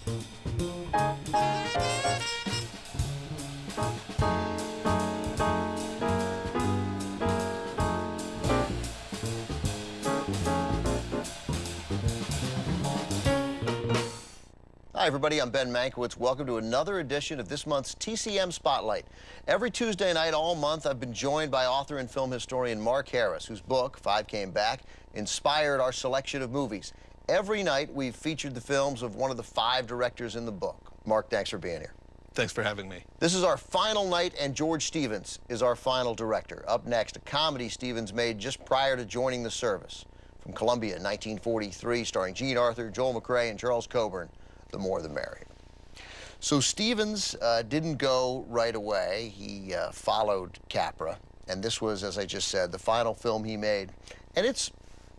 Hi, everybody. I'm Ben Mankiewicz. Welcome to another edition of this month's TCM Spotlight. Every Tuesday night all month, I've been joined by author and film historian Mark Harris, whose book, Five Came Back, inspired our selection of movies. Every night, we've featured the films of one of the 5 directors in the book. Mark, thanks for being here. Thanks for having me. This is our final night, and George Stevens is our final director. Up next, a comedy Stevens made just prior to joining the service. From Columbia in 1943, starring Jean Arthur, Joel McCrea, and Charles Coburn, The More the Merrier. So Stevens didn't go right away. He followed Capra, and this was, as I just said, the final film he made. And it's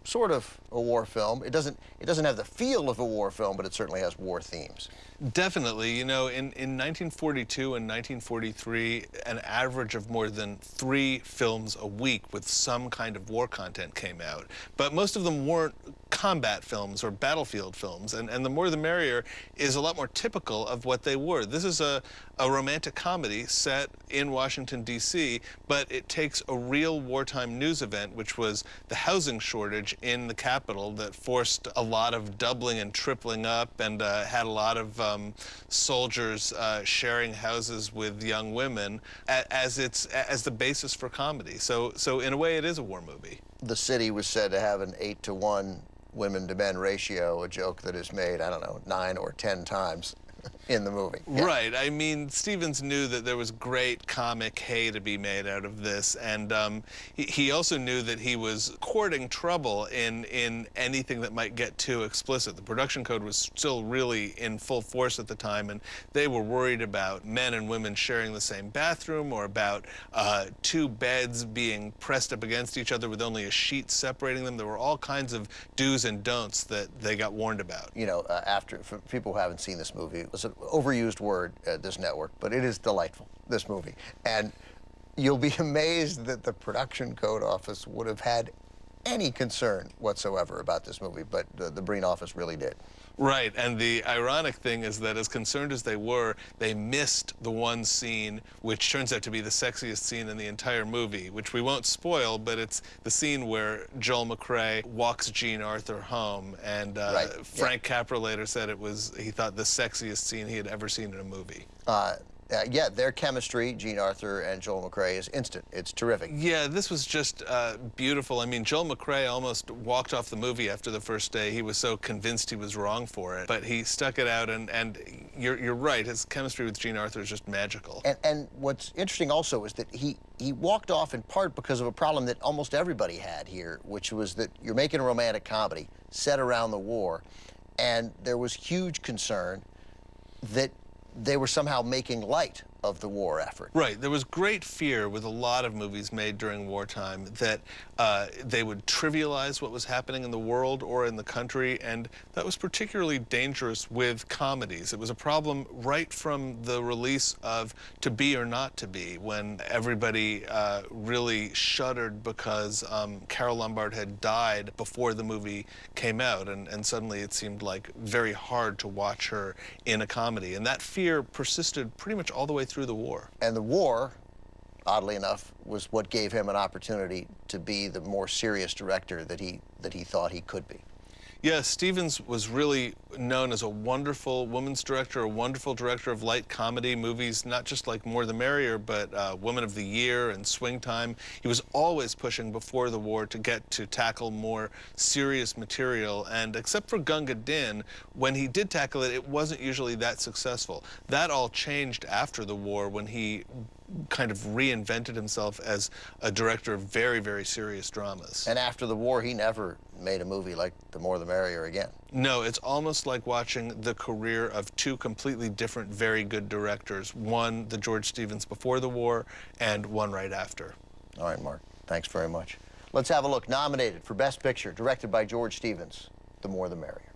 sort of a war film. It doesn't have the feel of a war film, but it certainly has war themes. Definitely. You know, in 1942 and 1943, an average of more than 3 films a week with some kind of war content came out. But most of them weren't combat films or battlefield films, and The More the Merrier is a lot more typical of what they were. This is a romantic comedy set in Washington, D.C., but it takes a real wartime news event, which was the housing shortage in the capital that forced a lot of doubling and tripling up, and had a lot of soldiers sharing houses with young women as the basis for comedy. So in a way, it is a war movie. The city was said to have an 8-to-1 women to men ratio, a joke that is made, I don't know, 9 or 10 times in the movie. Yeah. Right. I mean, Stevens knew that there was great comic hay to be made out of this, and he also knew that he was courting trouble in anything that might get too explicit. The production code was still really in full force at the time, and they were worried about men and women sharing the same bathroom, or about 2 beds being pressed up against each other with only a sheet separating them. There were all kinds of do's and don'ts that they got warned about. You know, for people who haven't seen this movie, it's an overused word at this network, but it is delightful, this movie. And you'll be amazed that the production code office would have had any concern whatsoever about this movie, but the Breen office really did. Right, and the ironic thing is that as concerned as they were, they missed the one scene which turns out to be the sexiest scene in the entire movie, which we won't spoil, but it's the scene where Joel McCrea walks Jean Arthur home, and Frank Capra later said he thought the sexiest scene he had ever seen in a movie. Yeah, their chemistry, Jean Arthur and Joel McCrea, is instant. It's terrific. Yeah, this was just beautiful. I mean, Joel McCrea almost walked off the movie after the first day. He was so convinced he was wrong for it. But he stuck it out, and you're right. His chemistry with Jean Arthur is just magical. And what's interesting also is that he walked off in part because of a problem that almost everybody had here, which was that you're making a romantic comedy set around the war, and there was huge concern that they were somehow making light of the war effort. Right. There was great fear with a lot of movies made during wartime that they would trivialize what was happening in the world or in the country, and that was particularly dangerous with comedies. It was a problem right from the release of To Be or Not to Be, when everybody really shuddered because Carole Lombard had died before the movie came out, and suddenly it seemed like very hard to watch her in a comedy. And that fear persisted pretty much all the way through the war. And the war, oddly enough, was what gave him an opportunity to be the more serious director that he thought he could be. Yeah, Stevens was really known as a wonderful women's director, a wonderful director of light comedy movies, not just like More the Merrier, but Woman of the Year and Swing Time. He was always pushing before the war to get to tackle more serious material, and except for Gunga Din, when he did tackle it, it wasn't usually that successful. That all changed after the war when he kind of reinvented himself as a director of very, very serious dramas. And after the war, he never made a movie like The More the Merrier again. No, it's almost like watching the career of 2 completely different, very good directors. One, the George Stevens before the war, and one right after. All right, Mark, thanks very much. Let's have a look. Nominated for Best Picture, directed by George Stevens, The More the Merrier.